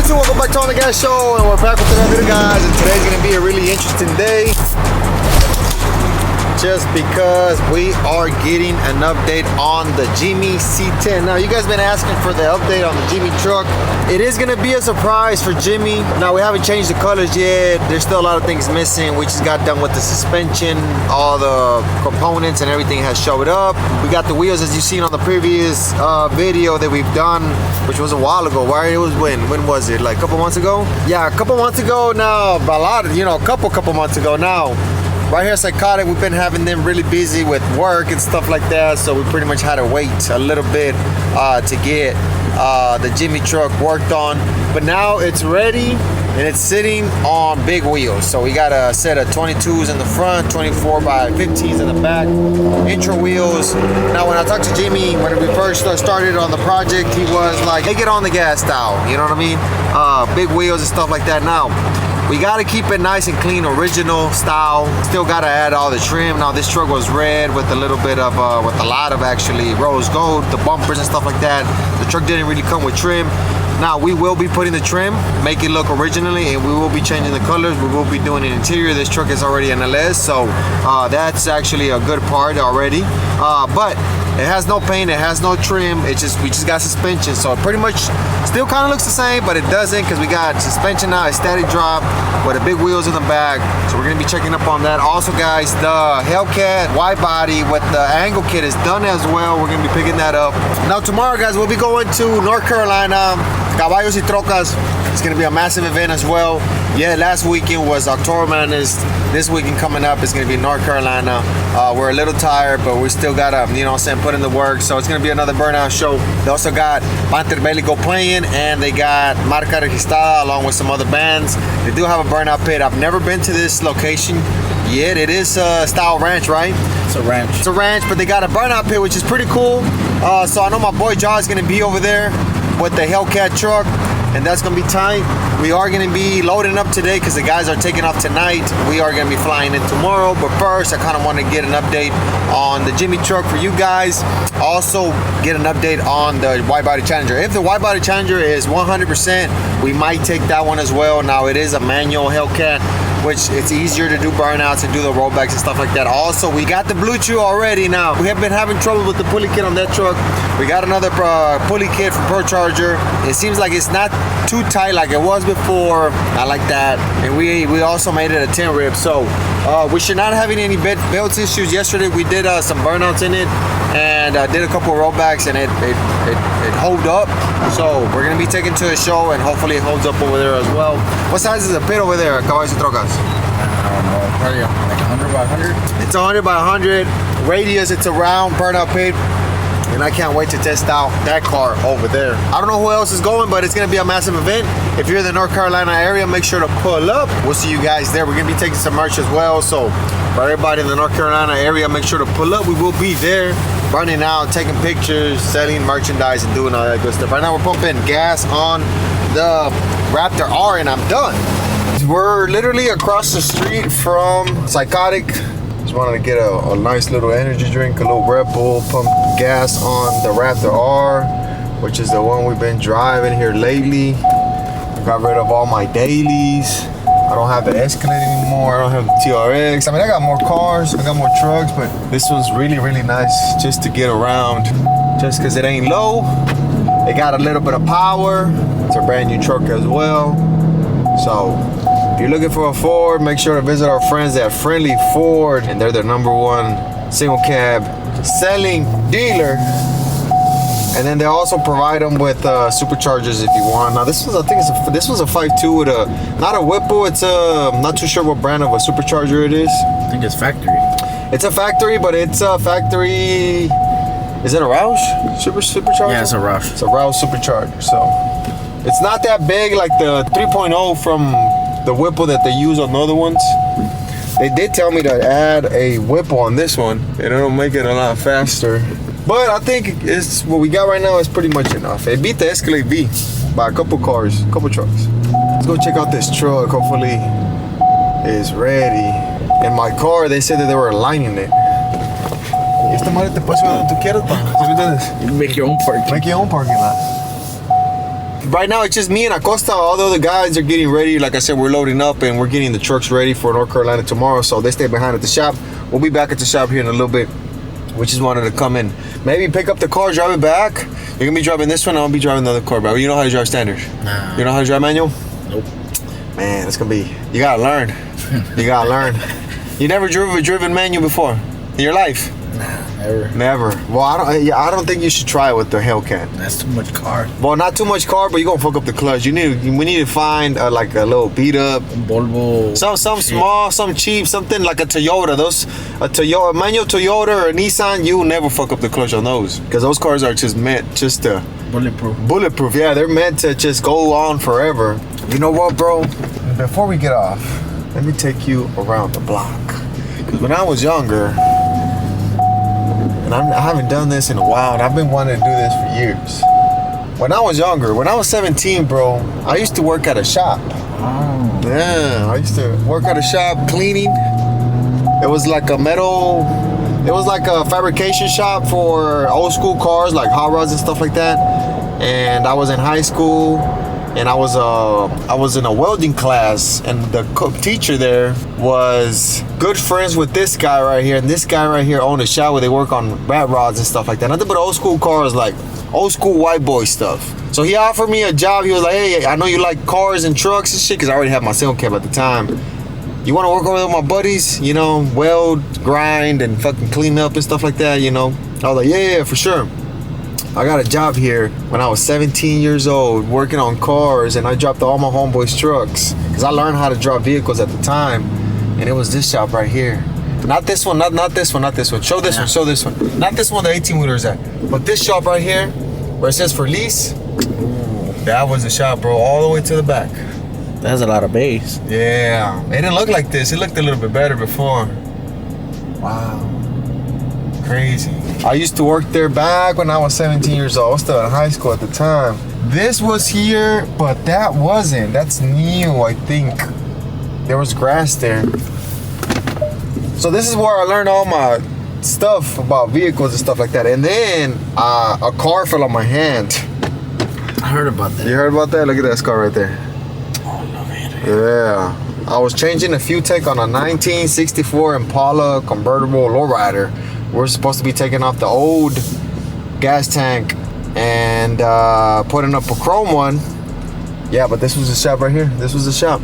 YouTube, welcome back to Ondgas show, and we're back with another video, guys. And today's gonna be a really interesting day, just because we are getting an update on the Jimmy C10. Now, you guys been asking for the update on the Jimmy truck. It is gonna be a surprise for Jimmy. Now, we haven't changed the colors yet. There's still a lot of things missing. We just got done with the suspension. All the components and everything has showed up. We got the wheels, as you've seen on the previous video that we've done, which was a while ago, right? It was when was it? Like a couple months ago? Yeah, a couple months ago now. A lot, a couple months ago now. Right here, Psychotic, we've been having them really busy with work and stuff like that, so we pretty much had to wait a little bit to get the Jimmy truck worked on. But now it's ready and it's sitting on big wheels. So we got a set of 22s in the front, 24 by 15s in the back, intro wheels. Now, when I talked to Jimmy when we first started on the project, he was like, "Take it on the gas style," you know what I mean? Big wheels and stuff like that. Now, we gotta keep it nice and clean, original style. Still gotta add all the trim. Now, this truck was red with a little bit of, with a lot of actually rose gold, the bumpers and stuff like that. The truck didn't really come with trim. Now, we will be putting the trim, make it look originally, and we will be changing the colors. We will be doing an interior. This truck is already an LS, so that's actually a good part already. But it has no paint, it has no trim. We just got suspension, so it pretty much still kind of looks the same, but it doesn't, because we got suspension now, a static drop with the big wheels in the back. So we're gonna be checking up on that. Also, guys, the Hellcat wide body with the angle kit is done as well. We're gonna be picking that up. Now, tomorrow, guys, we'll be going to North Carolina, Caballos y Trocas. It's gonna be a massive event as well. Yeah, last weekend was October Madness. This weekend coming up is gonna be North Carolina. We're a little tired, but we still gotta, put in the work. So it's gonna be another burnout show. They also got Panther Bellico playing, and they got Marca Registrada along with some other bands. They do have a burnout pit. I've never been to this location yet. It is a style ranch, right? It's a ranch. It's a ranch, but they got a burnout pit, which is pretty cool. So I know my boy Jaw is gonna be over there with the Hellcat truck, and that's gonna be tight. We are gonna be loading up today because the guys are taking off tonight. We are gonna be flying in tomorrow, but first I kind of want to get an update on the Jimmy truck for you guys. Also get an update on the wide body Challenger. If the wide body Challenger is 100%, we might take that one as well. Now, it is a manual Hellcat, which it's easier to do burnouts and do the rollbacks and stuff like that. Also, we got the Blue Chew already. Now, we have been having trouble with the pulley kit on that truck. We got another pulley kit from Pro Charger. It seems like it's not too tight like it was before. I like that. And we also made it a 10 rib. So we should not having any belt issues. Yesterday we did some burnouts in it, and did a couple of rollbacks, and it hold up. So we're gonna be taking to a show, and hopefully it holds up over there as well. What size is the pit over there, Caballos y Trocas? I don't know, probably like 100 by 100. It's 100 by 100. Radius, it's a round burnout pit. And I can't wait to test out that car over there. I don't know who else is going, but it's gonna be a massive event. If you're in the North Carolina area, make sure to pull up. We'll see you guys there. We're gonna be taking some merch as well. So for everybody in the North Carolina area, make sure to pull up. We will be there, running out, taking pictures, selling merchandise, and doing all that good stuff. Right now we're pumping gas on the Raptor R, and I'm done. We're literally across the street from Psychotic. Just wanted to get a nice little energy drink, a little Red Bull, pump gas on the Raptor R, which is the one we've been driving here lately. I got rid of all my dailies. I don't have the Escalade anymore. I don't have the TRX. I mean, I got more cars, I got more trucks, but this one's really, really nice just to get around, just because it ain't low. It got a little bit of power. It's a brand new truck as well. So if you're looking for a Ford, make sure to visit our friends at Friendly Ford, and they're their #1 single cab selling dealer. And then they also provide them with superchargers if you want. Now, this was, I think this was a 5.2 with not a Whipple. It's I'm not too sure what brand of a supercharger it is. I think it's factory. It's a factory, but it's a factory. Is it a Roush supercharger? Yeah, it's a Roush. It's a Roush supercharger. So it's not that big like the 3.0 from the Whipple that they use on other ones. They did tell me to add a Whipple on this one, and it'll make it a lot faster. But I think it's what we got right now is pretty much enough. It beat the Escalade V by a couple cars, couple trucks. Let's go check out this truck. Hopefully it's ready. In my car, they said that they were aligning it. Esta madre te puedes ver donde tú quieras, pa. ¿Sí me entiendes? You make your own parking. Make your own parking lot. right now it's just me and Acosta. All the other guys are getting ready. Like I said, we're loading up and we're getting the trucks ready for North Carolina tomorrow. So they stay behind at the shop. We'll be back at the shop here in a little bit. We just wanted to come in, maybe pick up the car, drive it back. You're gonna be driving this one. I'm gonna be driving the other car, bro. You know how to drive standard? Nah. You know how to drive manual? Nope. Man, it's gonna be. You gotta learn. You gotta learn. You never driven manual before in your life? Never. Never. Well, I don't think you should try it with the Hellcat. That's too much car. Well, not too much car, but you're gonna fuck up the clutch. We need to find like a little beat up Volvo. some small, some cheap, something like a Toyota. A manual Toyota or a Nissan, you will never fuck up the clutch on those, because those cars are just meant just to bulletproof. Yeah, they're meant to just go on forever. You know what, bro? Before we get off, let me take you around the block. Because when I was younger, and I haven't done this in a while, and I've been wanting to do this for years. When I was younger, when I was 17, bro, I used to work at a shop. Oh. Yeah, I used to work at a shop cleaning. It was like a fabrication shop for old school cars, like hot rods and stuff like that. And I was in high school, and I was in a welding class, and the teacher there was good friends with this guy right here, and this guy right here owned a shop where they work on rat rods and stuff like that. Nothing but old school cars, like old school white boy stuff. So he offered me a job. He was like, hey, I know you like cars and trucks and shit, because I already had my single cab at the time. You want to work over with my buddies, you know, weld, grind, and fucking clean up and stuff like that, you know? I was like, yeah, for sure. I got a job here when I was 17 years old, working on cars, and I dropped all my homeboys' trucks, because I learned how to drop vehicles at the time. And it was this shop right here. Not this one, not this one, not this one. Show this one, show this one. Not this one, the 18-wheeler is at. But this shop right here, where it says for lease, that was the shop, bro, all the way to the back. That's a lot of bass. Yeah, it didn't look like this. It looked a little bit better before. Wow, crazy. I used to work there back when I was 17 years old. I was still in high school at the time. This was here, but that wasn't. That's new, I think. There was grass there. So this is where I learned all my stuff about vehicles and stuff like that. And then a car fell on my hand. I heard about that. You heard about that? Look at that car right there. Oh, no, man. Yeah. I was changing a fuel tank on a 1964 Impala convertible lowrider. We're supposed to be taking off the old gas tank and putting up a chrome one. Yeah, but this was the shop right here. This was the shop.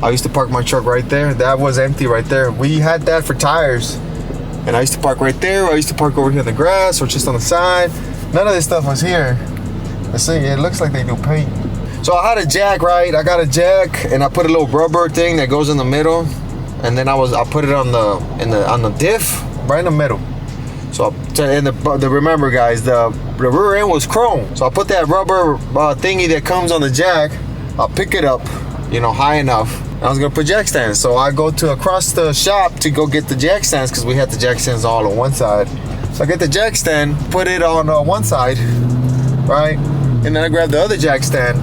I used to park my truck right there. That was empty right there. We had that for tires. And I used to park right there. I used to park over here in the grass or just on the side. None of this stuff was here. Let's see, it looks like they do paint. So I had a jack, right? I got a jack, and I put a little rubber thing that goes in the middle, and then I put it on the diff, right in the middle. So and remember, guys, the rear end was chrome. So I put that rubber thingy that comes on the jack. I'll pick it up, you know, high enough. I was gonna put jack stands, so I go to across the shop to go get the jack stands, because we had the jack stands all on one side. So I get the jack stand, put it on one side, right? And then I grab the other jack stand,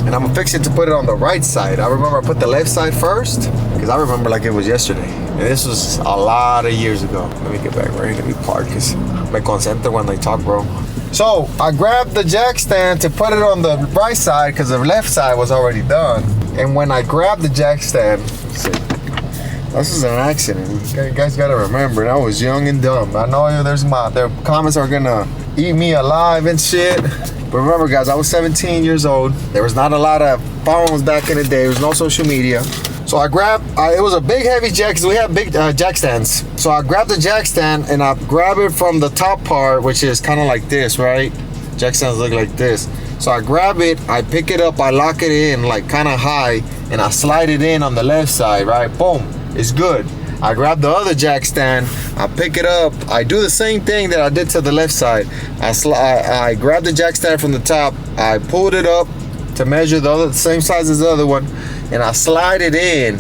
and I'm gonna fix it to put it on the right side. I remember I put the left side first, because I remember like it was yesterday. And this was a lot of years ago. Let me get back right here. Let me park, because me concentro when they talk, bro. So I grabbed the jack stand to put it on the right side, because the left side was already done. And when I grabbed the jack stand, this is an accident. You guys gotta remember, I was young and dumb. I know their comments are gonna eat me alive and shit. But remember, guys, I was 17 years old. There was not a lot of phones back in the day. There was no social media. So I grabbed, it was a big heavy jack, because we have big jack stands. So I grabbed the jack stand, and I grab it from the top part, which is kind of like this, right? Jack stands look like this. So I grab it, I pick it up, I lock it in like kind of high, and I slide it in on the left side, right? Boom, it's good. I grab the other jack stand, I pick it up, I do the same thing that I did to the left side. I grab the jack stand from the top, I pulled it up to measure the same size as the other one, and I slide it in.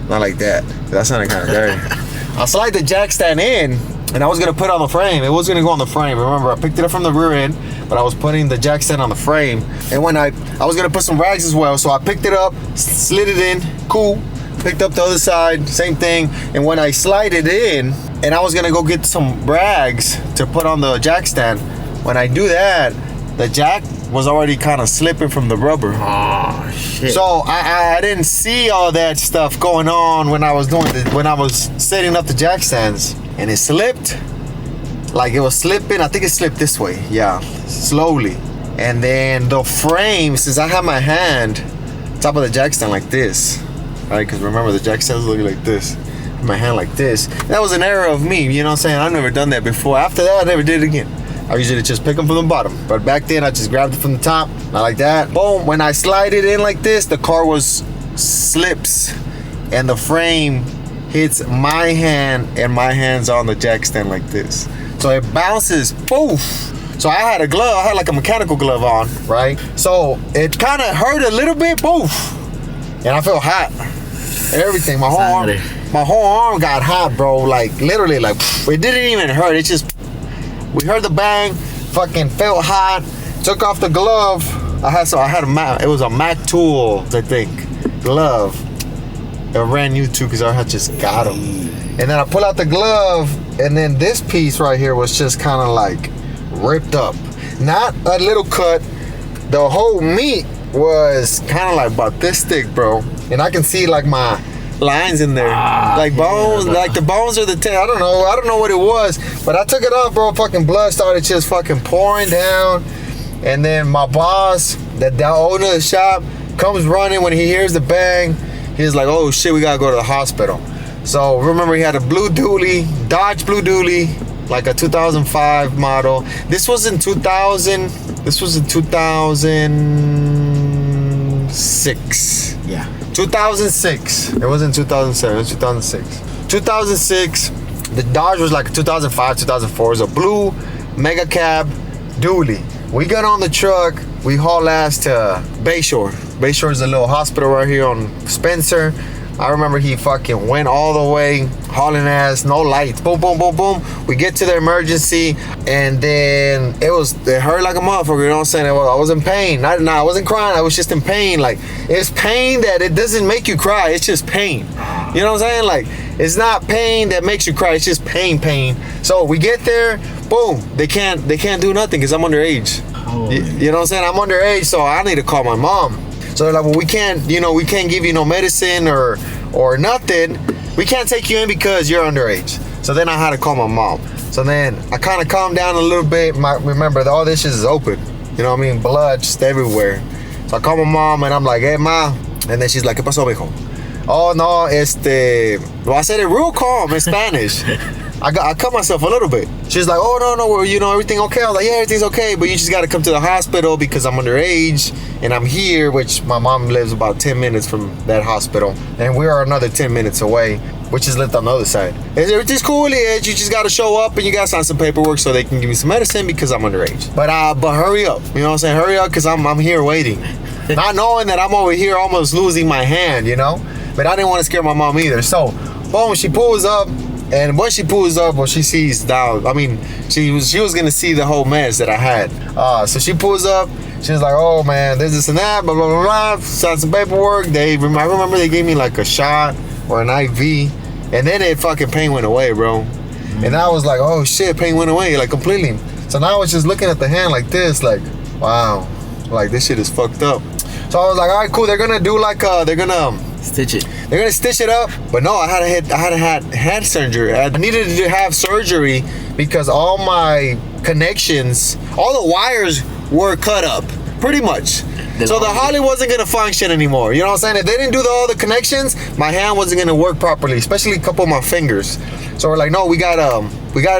Not like that, that sounded kind of dirty. I slide the jack stand in, and I was gonna put it on the frame. It was gonna go on the frame. Remember, I picked it up from the rear end, but I was putting the jack stand on the frame. And when I was gonna put some rags as well, so I picked it up, slid it in, cool. Picked up the other side, same thing. And when I slide it in, and I was gonna go get some rags to put on the jack stand, when I do that, the jack was already kind of slipping from the rubber. Oh shit. So I didn't see all that stuff going on when I was setting up the jack stands, and it slipped. Like it was slipping. I think it slipped this way. Yeah, slowly. And then the frame, since I have my hand top of the jack stand like this, right? Because remember the jack stands looking like this. My hand like this. That was an error of me. You know what I'm saying? I've never done that before. After that, I never did it again. I usually just pick them from the bottom. But back then, I just grabbed it from the top. Not like that. Boom. When I slide it in like this, the car slips. And the frame hits my hand. And my hand's on the jack stand like this. So it bounces. Poof. So I had a glove. I had like a mechanical glove on, right? So it kind of hurt a little bit. Poof. And I felt hot. Everything. My whole arm got hot, bro. Like literally, like it didn't even hurt. It just, we heard the bang, fucking felt hot. Took off the glove. It was a Mac Tools, I think, glove. I ran new too because I had just got them. And then I pull out the glove, and then this piece right here was just kind of like ripped up. Not a little cut. The whole meat was kind of like about this thick, bro. And I can see like my lines in there, like bones, like the bones or the tail. I don't know what it was, but I took it off, bro. Fucking blood started just fucking pouring down. And then my boss, the owner of the shop, comes running. When he hears the bang, he's like, oh shit, we gotta go to the hospital. So remember, he had a blue dually, Dodge blue dually, like a 2005 model. This was in 2006. Yeah. 2006. It wasn't 2007. It was 2006. 2006. The Dodge was like 2005, 2004. It was a blue mega cab dually. We got on the truck. We haul ass to Bayshore. Bayshore is a little hospital right here on Spencer. I remember he fucking went all the way, hauling ass, no lights. Boom, boom, boom, boom. We get to the emergency, and then it hurt like a motherfucker, you know what I'm saying? I was in pain. I wasn't crying. I was just in pain. Like, it's pain that it doesn't make you cry. It's just pain. You know what I'm saying? Like, it's not pain that makes you cry. It's just pain. So we get there, boom. They can't do nothing because I'm underage. You know what I'm saying? I'm underage, so I need to call my mom. So they're like, well, we can't give you no medicine or nothing. We can't take you in because you're underage. So then I had to call my mom. So then I kind of calmed down a little bit. Remember, all this shit is open. You know what I mean? Blood just everywhere. So I call my mom and I'm like, hey, ma. And then she's like, ¿Qué pasó, mijo? Oh, no, well, I said it real calm in Spanish. I cut myself a little bit. She's like, oh, no, everything okay? I was like, yeah, everything's okay, but you just got to come to the hospital because I'm underage and I'm here, which my mom lives about 10 minutes from that hospital. And we are another 10 minutes away, which is lived on the other side. Everything's cool, you just got to show up and you got to sign some paperwork so they can give me some medicine because I'm underage. But hurry up, you know what I'm saying? Hurry up because I'm here waiting. Not knowing that I'm over here almost losing my hand, you know? But I didn't want to scare my mom either. So, boom, she pulls up. And when she pulls up, well, she sees down. I mean, she was gonna see the whole mess that I had. So she pulls up. She was like, "Oh man, there's this and that, blah blah blah blah." Signed some paperwork. I remember they gave me like a shot or an IV, and then it fucking pain went away, bro. And I was like, "Oh shit, pain went away like completely." So now I was just looking at the hand like this, like, wow, like this shit is fucked up. So I was like, "All right, cool. They're gonna do like they're gonna." Stitch it. They're gonna stitch it up, but no, I had had surgery. I needed to have surgery because all my connections, all the wires were cut up, pretty much. So the Holly wasn't gonna function anymore. You know what I'm saying? If they didn't do all the connections, my hand wasn't gonna work properly, especially a couple of my fingers. So we're like, no, we gotta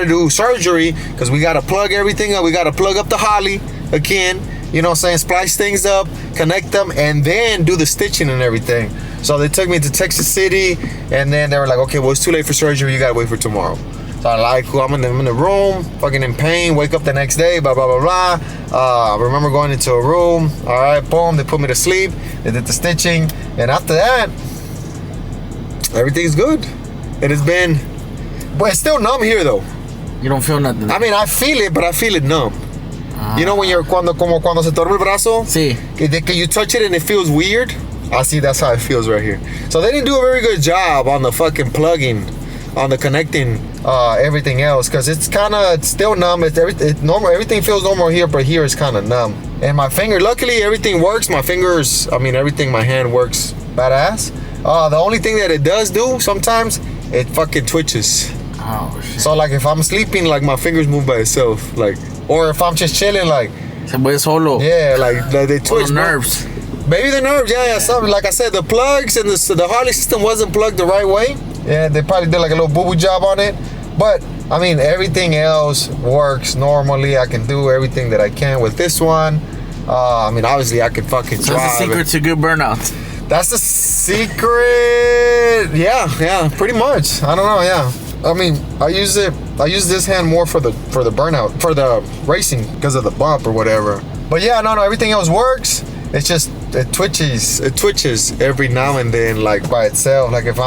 do surgery because we gotta plug everything up. We gotta plug up the Holly again. You know what I'm saying? Splice things up, connect them, and then do the stitching and everything. So they took me to Texas City, and then they were like, okay, well, it's too late for surgery. You gotta wait for tomorrow. So I'm like, cool, I'm in the room, fucking in pain, wake up the next day, blah, blah, blah, blah. I remember going into a room, all right, boom, they put me to sleep. They did the stitching, and after that, everything's good. It has been, but it's still numb here, though. You don't feel nothing? I mean, I feel it, but I feel it numb. You know when cuando se te duerme el brazo? Sí. Que you touch it and it feels weird? I see, that's how it feels right here. So they didn't do a very good job on the fucking plugging on the connecting everything else, because it's kind of still numb. Normal. Everything feels normal here, but here it's kind of numb. And my finger, luckily everything works. My fingers, everything, my hand works badass. The only thing that it does do sometimes, it fucking twitches. Oh shit. So like if I'm sleeping, like my fingers move by itself, like, or if I'm just chilling, like, se mueve solo. yeah, like they twitch. The nerves. Maybe the nerves, yeah. Something like I said, the plugs and the Harley system wasn't plugged the right way. Yeah, they probably did like a little boo-boo job on it. But everything else works normally. I can do everything that I can with this one. Obviously I could fucking drive. That's the secret to good burnouts. That's the secret. Yeah, pretty much. I don't know, yeah. I use this hand more for the burnout, for the racing, because of the bump or whatever. But yeah, no, everything else works. It's just it twitches every now and then, like by itself. Like if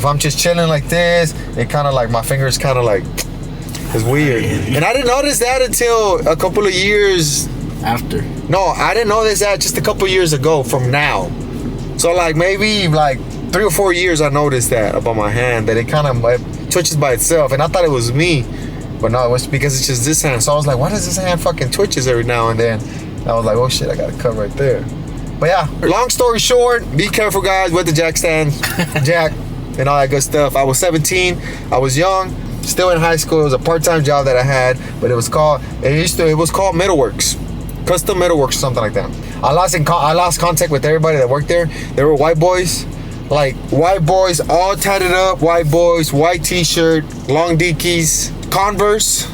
I'm just chilling like this, it kind of like my fingers kind of like, it's weird. And I didn't notice that until a couple of years after. No, I didn't notice that just a couple of years ago from now. So like maybe like 3 or 4 years I noticed that about my hand, that it kind of twitches by itself. And I thought it was me, but no, it was because it's just this hand. So I was like, why does this hand fucking twitches every now and then? And I was like, oh shit, I got a cut right there. But yeah, long story short, be careful guys with the jack stands, jack, and all that good stuff. I was 17, I was young, still in high school. It was a part-time job that I had, but it was called Metalworks. Custom Metalworks, something like that. I lost contact with everybody that worked there. They were white boys, all tatted up, white boys, white t-shirt, long dickies, Converse,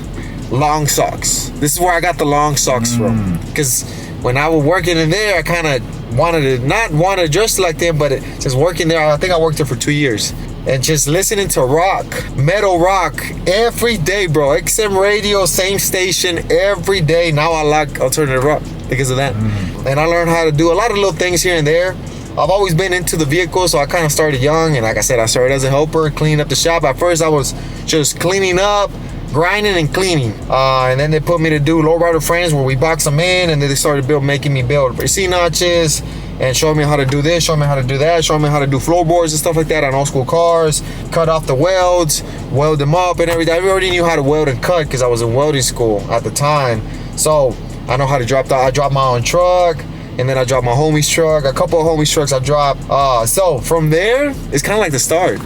long socks. This is where I got the long socks from. Because when I was working in there, I kind of not want to dress like them, but just working there, I think I worked there for 2 years. And just listening to metal rock every day, bro. XM radio, same station every day. Now I like alternative rock because of that. And I learned how to do a lot of little things here and there. I've always been into the vehicle, so I kind of started young. And like I said, I started as a helper, cleaning up the shop. At first, I was just cleaning up, grinding and cleaning. And then they put me to do lowrider frames where we box them in. And then they started making me build receipt notches and showing me how to do this, showing me how to do that, showing me how to do floorboards and stuff like that on old school cars, cut off the welds, weld them up and everything. I already knew how to weld and cut because I was in welding school at the time. So I know how to I dropped my own truck, and then I dropped my homie's truck, a couple of homie's trucks I dropped. So from there, it's kind of like the start.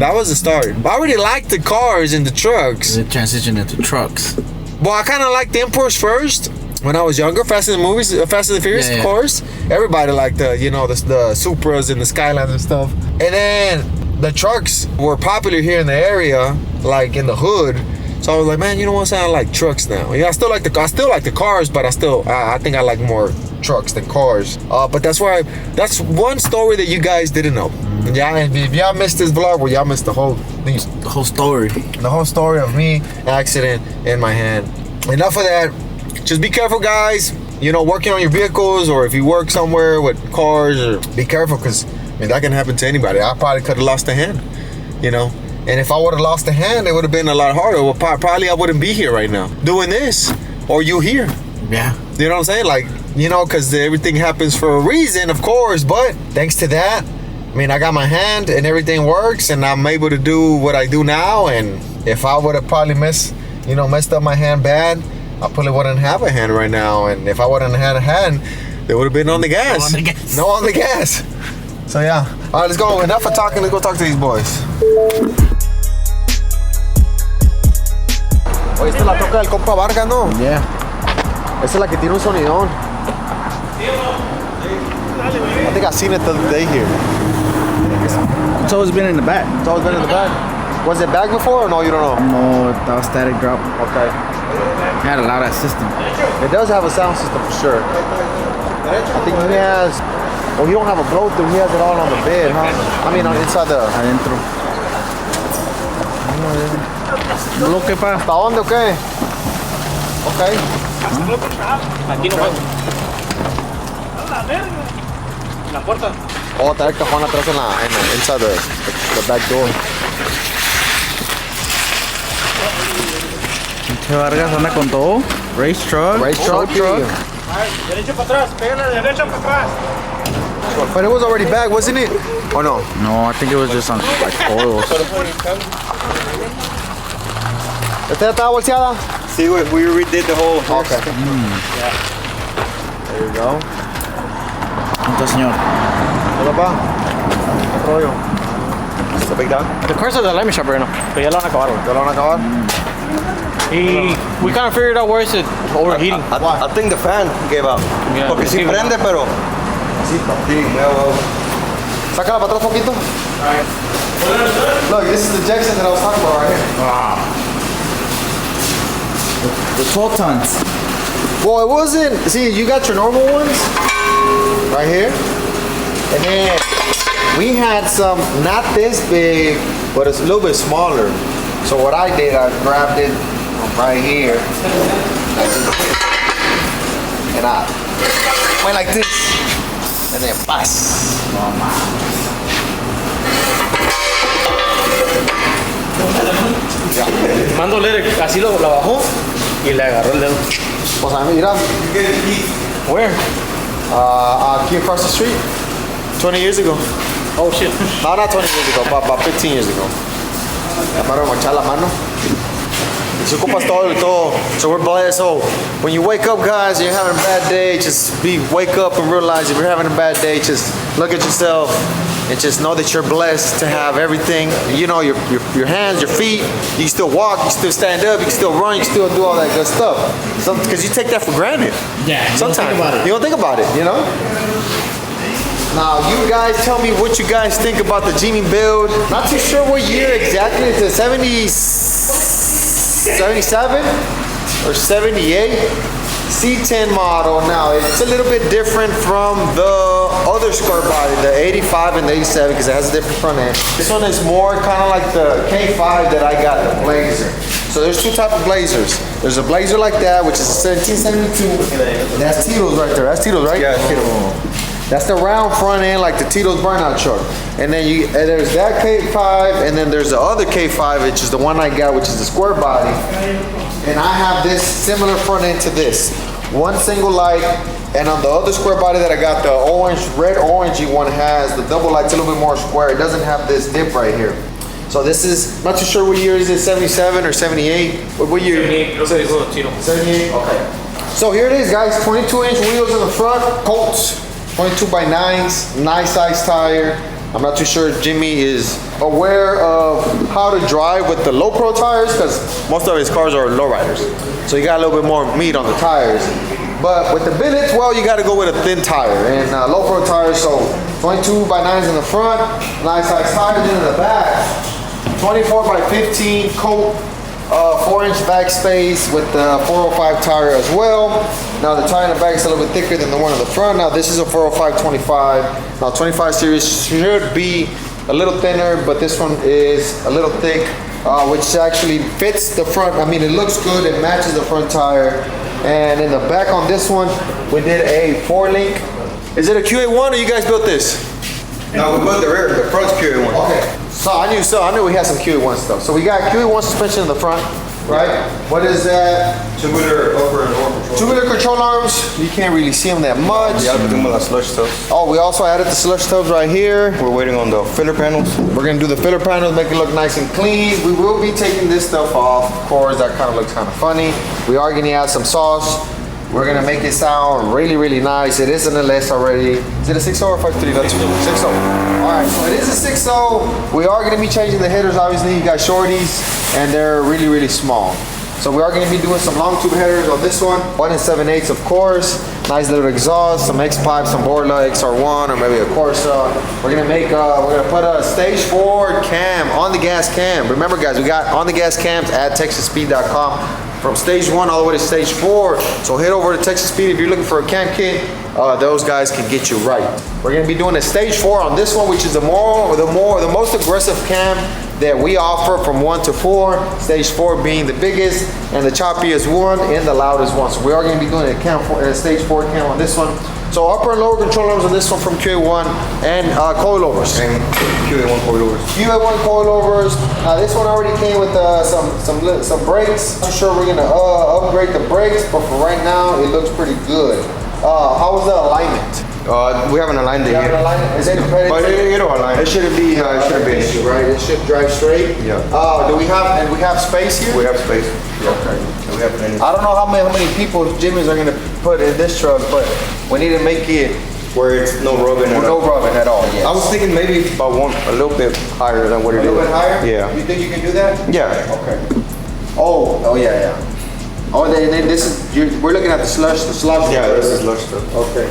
That was the start. But I already liked the cars and the trucks. It transitioned into trucks. Well, I kind of liked the imports first. When I was younger, Fast and the Furious, of course. Everybody liked the Supras and the Skylines and stuff. And then the trucks were popular here in the area, like in the hood. So I was like, man, you know what? I like trucks now. Yeah, I still like the cars, but I think I like more trucks than cars. But that's one story that you guys didn't know. Yeah, and if y'all missed this vlog, well, y'all missed the whole story. The whole story of me, accident in my hand. Enough of that. Just be careful, guys. Working on your vehicles, or if you work somewhere with cars, or be careful, because that can happen to anybody. I probably could have lost a hand, And if I would have lost a hand, it would have been a lot harder. Well, probably I wouldn't be here right now doing this, or you here. Yeah. You know what I'm saying? Like, because everything happens for a reason, of course. But thanks to that, I got my hand and everything works, and I'm able to do what I do now. And if I would have probably messed up my hand bad, I probably wouldn't have a hand right now. And if I wouldn't have had a hand, they would have been on the gas. No on the gas. So yeah. All right, let's go. Enough of talking. Let's go talk to these boys. Oye, esta es la toca del compa Vargas, ¿no? Yeah. Esta es la que tiene un sonidón. I think I seen it the other day here. It's always been in the back. It's always been in the back. Was it back before or no? You don't know? No, that was static drop. Okay. It had a loud system. It does have a sound system for sure. I think he has. Well, he don't have a blow through. He has it all on the bed, huh? On inside the. Adentro. ¿Bloque pa? ¿Hasta dónde o qué? Okay. Aquí no va. La puerta. Oh, está el cajón atrás inside the back door. Che Vargas anda con todo. Race truck. Race truck. Derecho para atrás, pégale de derecha para atrás. But it was already back, wasn't it? Or no? No, I think it was just on like coils. ¿Esta ya estaba bolseada? Sí, we redid the whole horse. Okay. There you go. Entonces, señor. Hola, pa. ¿Qué rollo? It's a big dog. The cars are the light shop right now. Pero ya lo van a acabar, güey. ¿Ya lo van a acabar? Y we kind of figured out where it's overheating. I think the fan gave out. Yeah, Porque sí sí, prende, pero... Sí, huevo. Sácala para atrás poquito. Look, this is the Jackson that I was talking about right here. The 12 tons. Well, it wasn't. See, you got your normal ones right here, and then we had some not this big, but it's a little bit smaller. So what I did, I grabbed it right here, and I went like this, and then pass. Mando leer, así lo bajó y le agarró el dedo. Pues I mira, Where? aquí across the street, 20 years ago. Oh shit. No, not 20 years ago, about 15 years ago. Llamaron a echar la mano. Y se ocupas todo y todo. So we're blessed. So when you wake up, guys, you're having a bad day, just wake up and realize if you're having a bad day, just look at yourself and just know that you're blessed to have everything. You know, your hands, your feet. You can still walk, you can still stand up, you can still run, you can still do all that good stuff. Because you take that for granted. Yeah. Sometimes you don't think about it, you know? Now, you guys tell me what you guys think about the Jimmy build. Not too sure what year exactly. It's a 77 or 78 C10 model. Now, it's a little bit different from the other square body, the 85 and the 87, because it has a different front end. This one is more kind of like the K5 that I got, the Blazer. So there's two types of Blazers. There's a Blazer like that, which is a 1772. That's Tito's right there. That's Tito's, right? Yeah, Tito's. That's the round front end, like the Tito's burnout truck. And then there's that K5, and then there's the other K5, which is the one I got, which is the square body. And I have this similar front end to this. One single light, and on the other square body that I got, the red orangey one has the double light's a little bit more square. It doesn't have this dip right here. So this is, not too sure what year is it, 77 or 78? What year? 78, okay. So here it is, guys, 22-inch wheels in the front, Colts. 22 by 9s, nice size tire. I'm not too sure if Jimmy is aware of how to drive with the low pro tires, because most of his cars are low riders. So you got a little bit more meat on the tires. But with the billets, well, you got to go with a thin tire and low pro tires. So 22 by 9s in the front, nice size tires in the back. 24 by 15 Colt. 4-inch back space with the 405 tire as well. Now the tire in the back is a little bit thicker than the one in the front. Now this is a 405/25. Now 25 series should be a little thinner, but this one is a little thick, which actually fits the front. I mean, it looks good. It matches the front tire. And in the back on this one, we did a 4-link. Is it a QA1 or you guys built this? No, we built the rear, the front's QA1. Okay. So I knew we had some QA1 stuff. So we got QA1 suspension in the front, right? What is that? Tubular upper and lower control. Tubular control arms. You can't really see them that much. Yeah, we're doing the slush tubs. Oh, we also added the slush tubs right here. We're waiting on the filler panels. We're gonna do the filler panels, make it look nice and clean. We will be taking this stuff off. Of course, that kind of looks kind of funny. We are gonna add some sauce. We're gonna make it sound really, really nice. It is an LS already. Is it a 6.0 or 5.3? That's 6.0. All right, so it is a 6.0. We are gonna be changing the headers. Obviously, you got shorties, and they're really, really small. So we are gonna be doing some long tube headers on this one. 1 7/8, of course. Nice little exhaust, some X pipes, some Borla XR1, or maybe a Corsa. We're gonna put a stage 4 cam on the gas cam. Remember, guys, we got on the gas cams at TexasSpeed.com. From stage 1 all the way to stage 4. So head over to Texas Speed if you're looking for a cam kit. Those guys can get you right. We're gonna be doing a stage 4 on this one, which is the most aggressive cam that we offer from 1 to 4. Stage 4 being the biggest and the choppiest one and the loudest one. So we are gonna be doing a stage 4 cam on this one. So upper and lower control arms on this one from QA1 and coilovers. And QA1 coilovers. QA1 coilovers. This one already came with some brakes. I'm sure we're gonna upgrade the brakes, but for right now, it looks pretty good. How was the alignment? We haven't aligned it You haven't yet. aligned it? Is it competitive? But it'll align. It shouldn't be it shouldn't be an issue. right? It should drive straight. Yeah. Do we have space here? We have space. Okay. And we have plenty. I don't know how many people Jimmy's are gonna put in this truck, but we need to make it Where it's no rubbing at no all. rubbing at all. Yes. I was thinking maybe about a little bit higher than what it a is. little bit higher. Yeah. You think you can do that? Yeah. Okay. Oh yeah. Oh, then this is we're looking at the slush. Yeah, this is lush stuff. Okay.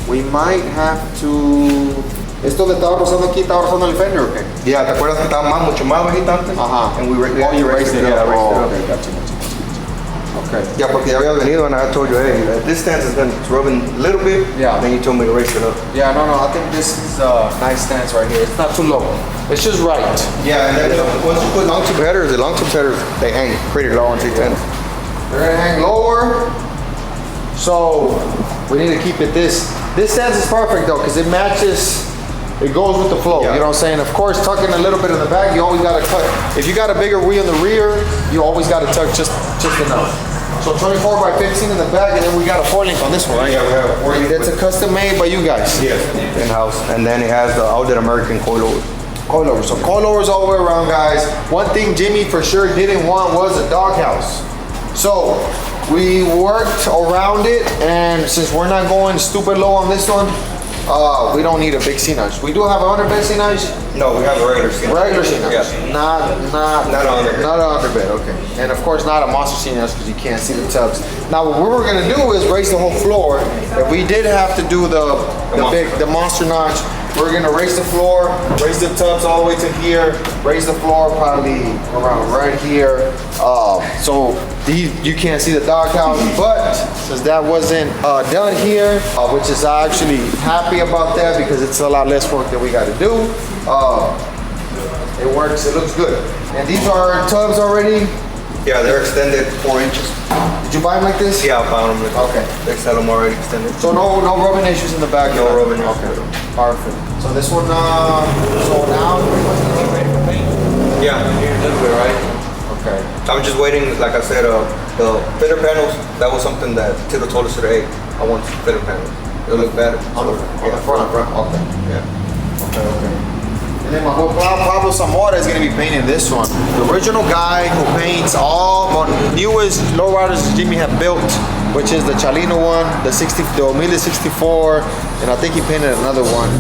We might have to. ¿Esto le estaba rozando aquí? ¿Estaba rozando el fender o qué? Yeah, ¿te acuerdas que estaba mucho más bajita antes? Ajá. And we Oh, you raised it Yeah, up. I raised it Oh, up. okay, gotcha. Okay. Yeah, porque ya había venido and I told you, hey, this stance is been rubbing a little bit. Yeah. Then you told me to raise it up. Yeah, no, I think this is a nice stance right here. It's not too low. It's just right. Yeah, and then once you put long tube headers, the long tube headers, they hang pretty low on T10. They're gonna hang lower. So we need to keep it this. This stance is perfect though, because it matches, it goes with the flow. Yeah. You know what I'm saying? Of course, tucking a little bit in the back, you always gotta cut. If you got a bigger wheel in the rear, you always gotta tuck just enough. So 24 by 15 in the back, and then we got a 4-link on this one, right? Yeah, we have a 4-link That's a custom made by you guys. Yes, in-house. And then it has the Audit American coilover. Coilovers. So coilovers all the way around, guys. One thing Jimmy for sure didn't want was a doghouse. So we worked around it, and since we're not going stupid low on this one, we don't need a big C-notch. We do have a underbed C-notch. No, we have a regular C-notch. Regular C-notch. Yeah. Not Not an underbed. Not an underbed, okay. And of course not a monster C-notch because you can't see the tubs. Now what we were gonna do is raise the whole floor. If we did have to do the monster notch, we're gonna raise the floor, raise the tubs all the way to here, raise the floor probably around right here. So you can't see the doghouse, but since that wasn't done here, which is actually happy about that because it's a lot less work that we got to do. It works, it looks good. And these are tubs already. Yeah, they're extended 4 inches. Did you buy them like this? Yeah, I found them. Okay. They sell them already extended. So no rubbing issues in the back. No rubbing issues. Okay, perfect. So this one, so now pretty much is ready for paint. Yeah, here a little bit, right? Okay. I'm just waiting, like I said, the fender panels, that was something that Tito told us today. I want fender panels. It'll look better. On the front. Okay. Yeah. Okay. And then my whole Pablo Zamora is going to be painting this one. The original guy who paints all the newest lowriders Jimmy have built, which is the Chalino one, the Humilde 64, and I think he painted another one.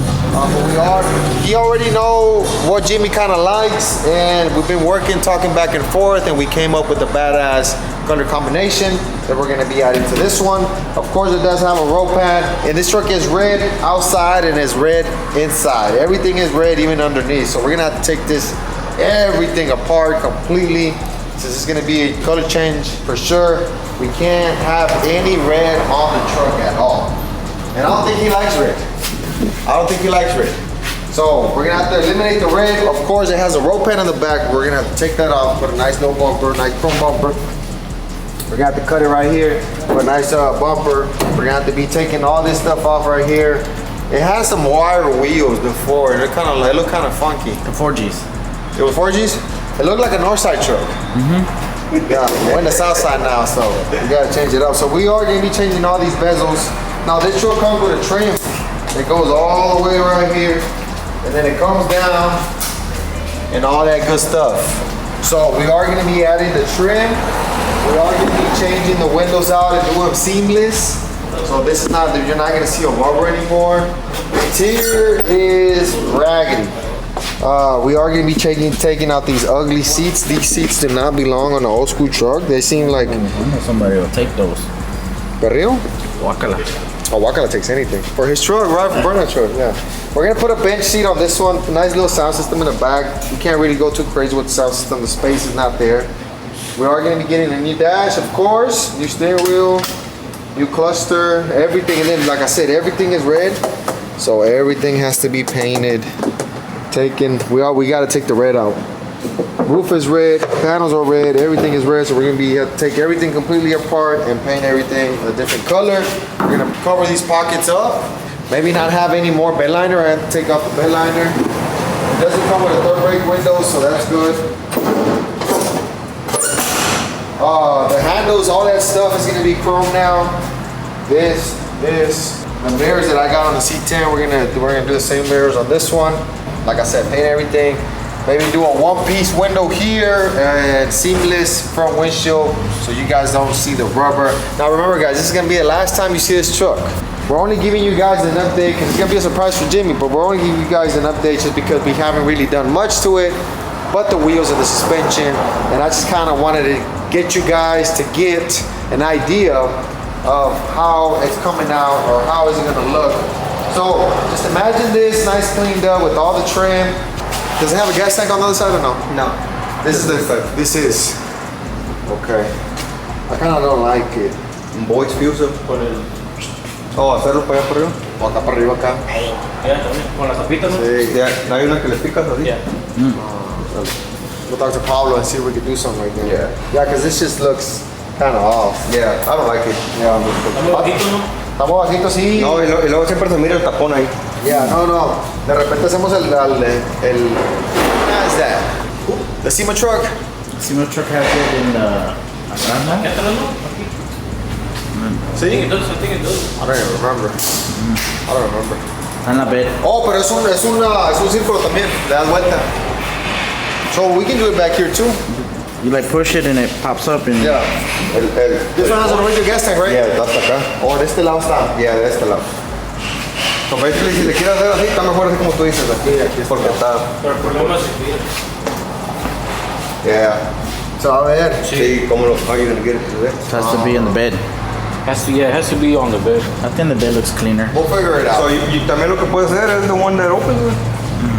But he already know what Jimmy kind of likes, and we've been working, talking back and forth, and we came up with a badass color combination that we're going to be adding to this one. Of course, it does have a roll pad, and this truck is red outside and is red inside. Everything is red even underneath, so we're going to have to take everything apart completely. Since it's going to be a color change for sure, we can't have any red on the truck at all. And I don't think he likes red. So we're gonna have to eliminate the red. Of course, it has a roll pan on the back. We're gonna have to take that off, put a nice no bumper, nice chrome bumper. We're gonna have to cut it right here, put a nice bumper. We're gonna have to be taking all this stuff off right here. It has some wire wheels before. They look kind of funky. The 4Gs. It was 4Gs? It looked like a Northside truck. Mm-hmm. Yeah, we're in the South Side now, so we gotta change it up. So we are gonna be changing all these bezels. Now this truck comes with a trim. It goes all the way right here, and then it comes down, and all that good stuff. So we are gonna be adding the trim. We are gonna be changing the windows out and doing them seamless. So this is not, you're not gonna see a rubber anymore. The interior is raggedy. We are gonna be taking out these ugly seats. These seats do not belong on an old school truck. They seem like Somebody will take those. Berrio? Wakala. Oh, Wakala takes anything. For his truck, right? For burnout truck, yeah. We're gonna put a bench seat on this one. Nice little sound system in the back. You can't really go too crazy with the sound system. The space is not there. We are gonna be getting a new dash, of course. New steering wheel, new cluster, everything. And then, like I said, everything is red. So everything has to be painted. We gotta take the red out. Roof is red, panels are red, everything is red, so we're gonna have to take everything completely apart and paint everything a different color. We're gonna cover these pockets up. Maybe not have any more bed liner. I have to take off the bed liner. It doesn't come with a third brake window, so that's good. The handles, all that stuff is gonna be chrome now. This, The mirrors that I got on the C10, we're gonna do the same mirrors on this one. Like I said, paint everything. Maybe do a one-piece window here and seamless front windshield so you guys don't see the rubber. Now remember guys, this is gonna be the last time you see this truck. We're only giving you guys an update because it's gonna be a surprise for Jimmy, but we're only giving you guys an update just because we haven't really done much to it, but the wheels and the suspension. And I just kind of wanted to get you guys to get an idea of how it's coming out or how is it gonna look. So just imagine this nice cleaned up with all the trim. Does it have a gas tank on the other side or no? No. This is this is. Okay. I kind of don't like it. Voice fuser. Oh, hacerlo para allá por arriba. O acá para arriba acá. Yeah, también. Con las tapitas, ¿no? Sí. Ya, hay una que le picas así. Yeah. We'll talk to Pablo and see if we can do something like that. Yeah. Yeah, because this just looks kind of off. Yeah, I don't like it. Yeah. Estamos bajitos, ¿no? Estamos bajitos, sí. No, y luego siempre se mira el tapón ahí. Yeah, no. De repente hacemos el what is that? The SEMA truck. Simo truck has it in the atrás, ¿no? ¿Qué atrás, no? Aquí. Sí. I think it does, I think it does. I don't even remember. I don't remember. Está en la bed. Oh, pero es un círculo también. Le das vuelta. So we can do it back here too. You like push it and it pops up and Yeah. This one has an original gas tank, right? Yeah, está hasta acá. Oh, de este lado está. Yeah, de este lado. So basically, si le quieres hacer así, está mejor así como tú dices. Aquí porque está. Pero el problema es que Yeah. So a ver. Sí, ¿cómo lo how you gonna get it to there? it has to be in the bed. it has to be on the bed. I think the bed looks cleaner. We'll figure it out. So you también lo que puedes hacer es the one that opens it.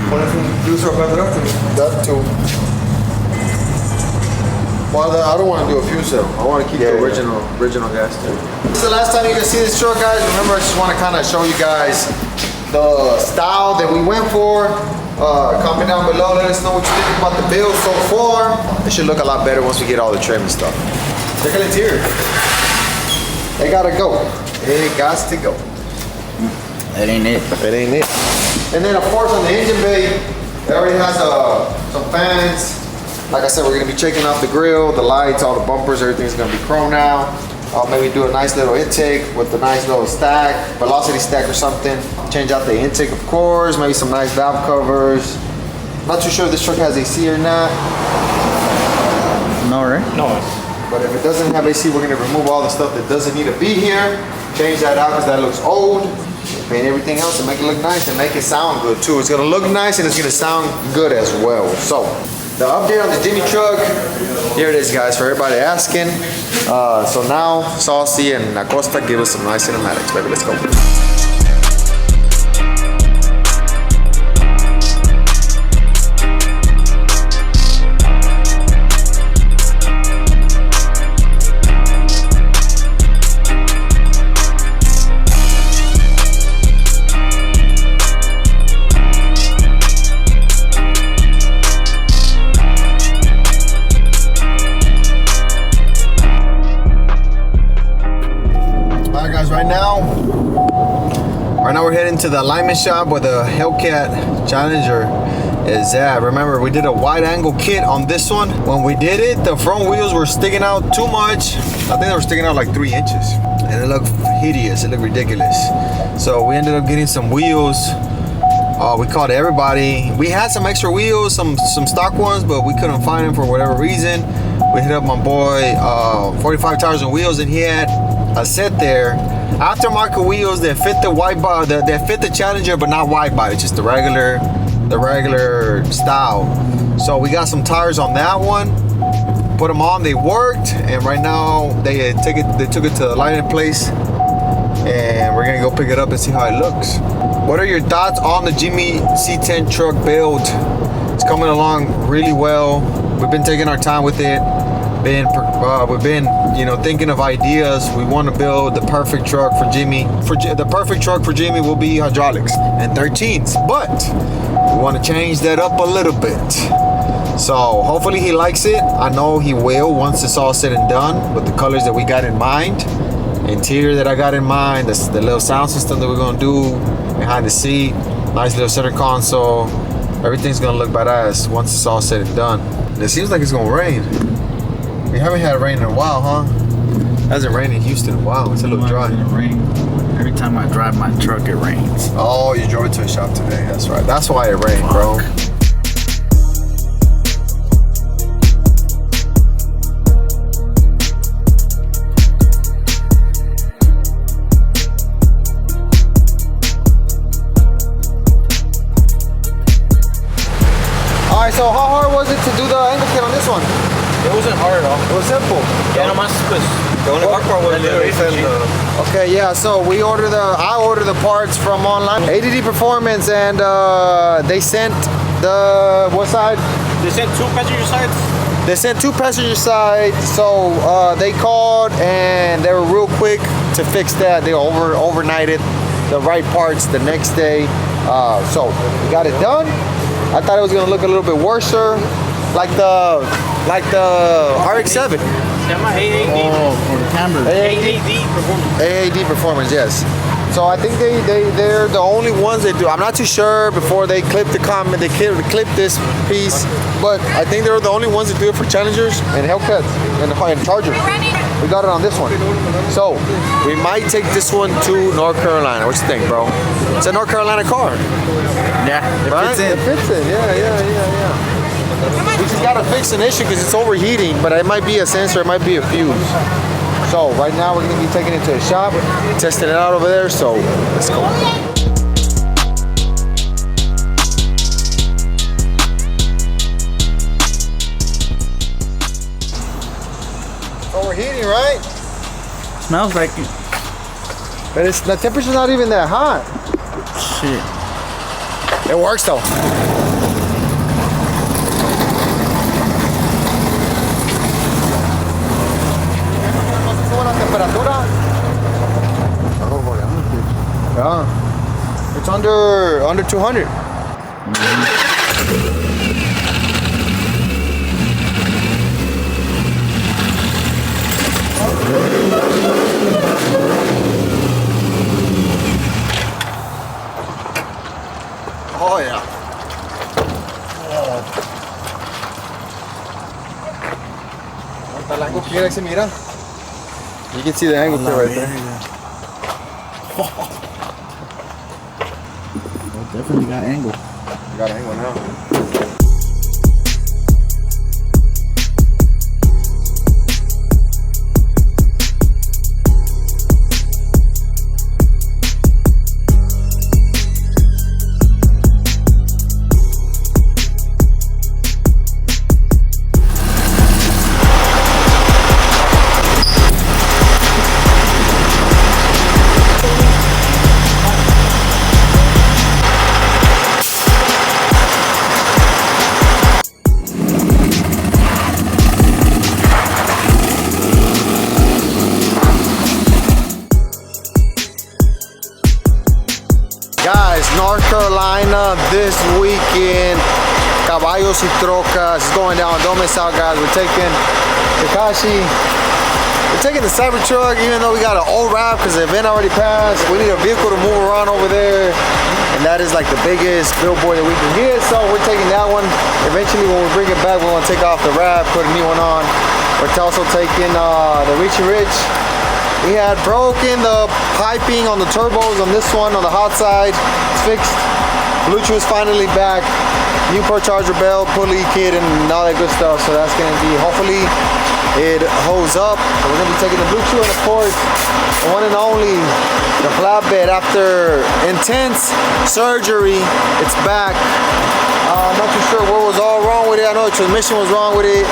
Pones un fuser acá atrás. That too. Well, I don't want to do a fuse cell. I want to keep the original gas tank. This is the last time you can see this truck, guys. Remember, I just want to kind of show you guys the style that we went for. Comment down below, let us know what you think about the build so far. It should look a lot better once we get all the trim and stuff. Look at the interior. They gotta go. It got to go. That ain't it. It ain't it. And then of course on the engine bay, it already has some fans. Like I said, we're gonna be checking out the grill, the lights, all the bumpers, everything's gonna be chrome now. Maybe do a nice little intake with a nice little stack, velocity stack or something. Change out the intake, of course, maybe some nice valve covers. Not too sure if this truck has AC or not, No, right? No, but if it doesn't have AC, we're gonna remove all the stuff that doesn't need to be here. Change that out because that looks old. Paint everything else and make it look nice and make it sound good too. It's gonna look nice and it's gonna sound good as well. So, the update on the Jimmy truck, here it is guys, for everybody asking. So now, Saucy and Acosta give us some nice cinematics, baby, let's go. Right now we're heading to the alignment shop where the Hellcat Challenger is at. Remember, we did a wide angle kit on this one. When we did it, the front wheels were sticking out too much. I think they were sticking out like 3 inches. And it looked hideous, it looked ridiculous. So we ended up getting some wheels. We called everybody. We had some extra wheels, some stock ones, but we couldn't find them for whatever reason. We hit up my boy, 45 Tires and Wheels, and he had a set there. Aftermarket wheels that fit the wide body, that fit the Challenger, but not wide body, just the regular style. So we got some tires on that one, put them on, they worked, and right now they took it to the alignment place, and we're gonna go pick it up and see how it looks. What are your thoughts on the Jimmy C10 truck build? It's coming along really well. We've been taking our time with it. We've been, thinking of ideas. We want to build the perfect truck for Jimmy. The perfect truck for Jimmy will be hydraulics and 13s, but we want to change that up a little bit. So hopefully he likes it. I know he will once it's all said and done with the colors that we got in mind. Interior that I got in mind, the little sound system that we're gonna do behind the seat, nice little center console. Everything's gonna look badass once it's all said and done. And it seems like it's gonna rain. We haven't had rain in a while, huh? It hasn't rained in Houston in a while. It's a little dry. Rain. Every time I drive my truck, it rains. Oh, you drove it to a shop today. That's right. That's why it rained, bro. All right, so how hard was it to do the angle kit on this one? It wasn't hard at all. It was simple. Yeah, nomás pues. The only hard part was A little they sent Okay, yeah, so I ordered the parts from online. ADD Performance, and they sent what side? They sent 2 passenger sides. They sent 2 passenger sides, so they called and they were real quick to fix that. They overnighted the right parts the next day. So we got it done. I thought it was gonna look a little bit worser, like the RX-7. Oh, for the camera. AAD Performance, yes. So I think they're the only ones that do. I'm not too sure before they clip the comment. They clip this piece, but I think they're the only ones that do it for Challengers and Hellcats and Chargers. We got it on this one. So we might take this one to North Carolina. What you think, bro? It's a North Carolina car. Yeah, it Right? fits in. It fits in. Yeah. We just gotta fix an issue because it's overheating, but it might be a sensor, it might be a fuse. So right now we're gonna be taking it to a shop, testing it out over there. So let's go. It's overheating, right? Smells like it. But the temperature's not even that hot. Shit. It works though. Yeah. It's under 200. Oh yeah. You can see the angle right there. Oh, definitely got angle. You got an angle now. Guys, North Carolina this weekend, Caballos y Trocas is going down. Don't miss out, guys. We're taking Takashi. We're taking the Cybertruck, even though we got an old wrap because the event already passed. We need a vehicle to move around over there, and that is like the biggest billboard that we can get. So we're taking that one. Eventually, when we bring it back, we're gonna take off the wrap, put a new one on. We're also taking the Richie Rich. We had broken the piping on the turbos on this one on the hot side. It's fixed. Bluetooth is finally back. New per charger belt, pulley kit, and all that good stuff. So that's gonna be, hopefully it holds up. So we're gonna be taking the Bluetooth, and of course, the one and only, the flatbed. After intense surgery, it's back. I'm not too sure what was all wrong with it. I know the transmission was wrong with it.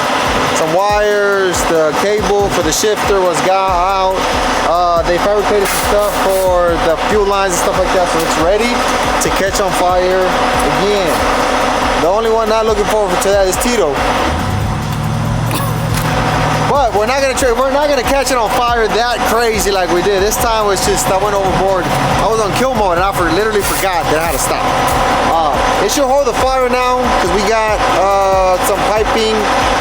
Some wires, the cable for the shifter got out. They fabricated some stuff for the fuel lines and stuff like that, so it's ready to catch on fire again. The only one not looking forward to that is Tito. But we're not gonna catch it on fire that crazy like we did. This time was just, I went overboard. I was on kill mode and I literally forgot that I had to stop. It should hold the fire now because we got some piping.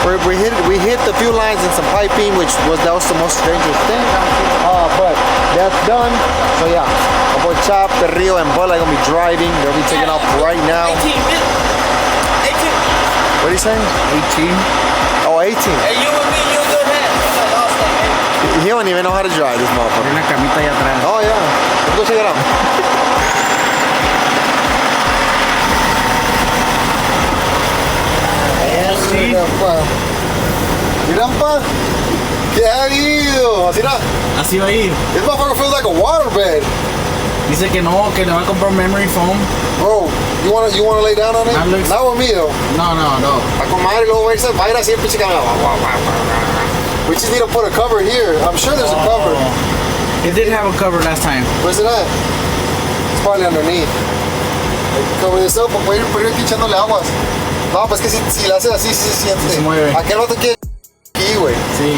We hit the fuel lines and some piping, that was the most dangerous thing. But that's done. So yeah, my boy Chop, the Rio, and Bud are gonna be driving. They'll be taking off right now. 18. What are you saying? 18. Oh, 18. Hey, you and me, you a good hat. he don't even know how to drive this motherfucker. Hay una camita allá atrás. Oh yeah. Let's go check it out. Sí. Mira, pa. ¿Qué ha habido? Así no. Así va a ir. This motherfucker feels like a waterbed. Dice que no, que le va a comprar memory foam. Bro, you wanna lay down on it? That looks- Not with me though. No. A comadre luego va a ir así el pinche camino. We just need to put a cover here. I'm sure there's a cover. It did have a cover last time. Where's it at? It's probably underneath. Cover this up, para ir aquí echándole aguas. No, pues que si la haces así, sí se siente. Se mueve. Aquel no te quede aquí, güey. Sí.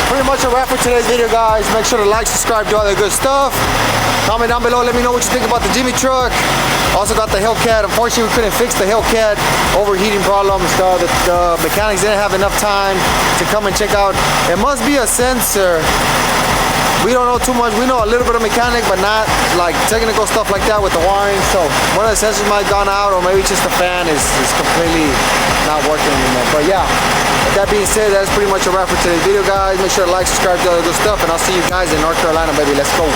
Pretty much a wrap for today's video, guys. Make sure to like, subscribe, do all that good stuff. Comment down below, let me know what you think about the Jimmy truck. Also got the Hellcat. Unfortunately, we couldn't fix the Hellcat overheating problem and stuff. The mechanics didn't have enough time to come and check out. It must be a sensor. We don't know too much. We know a little bit of mechanic, but not like technical stuff like that with the wiring. So one of the sensors might have gone out, or maybe just the fan is completely not working anymore. But yeah, with that being said, that's pretty much a wrap for today's video, guys. Make sure to like, subscribe, do all the good stuff, and I'll see you guys in North Carolina, baby. Let's go.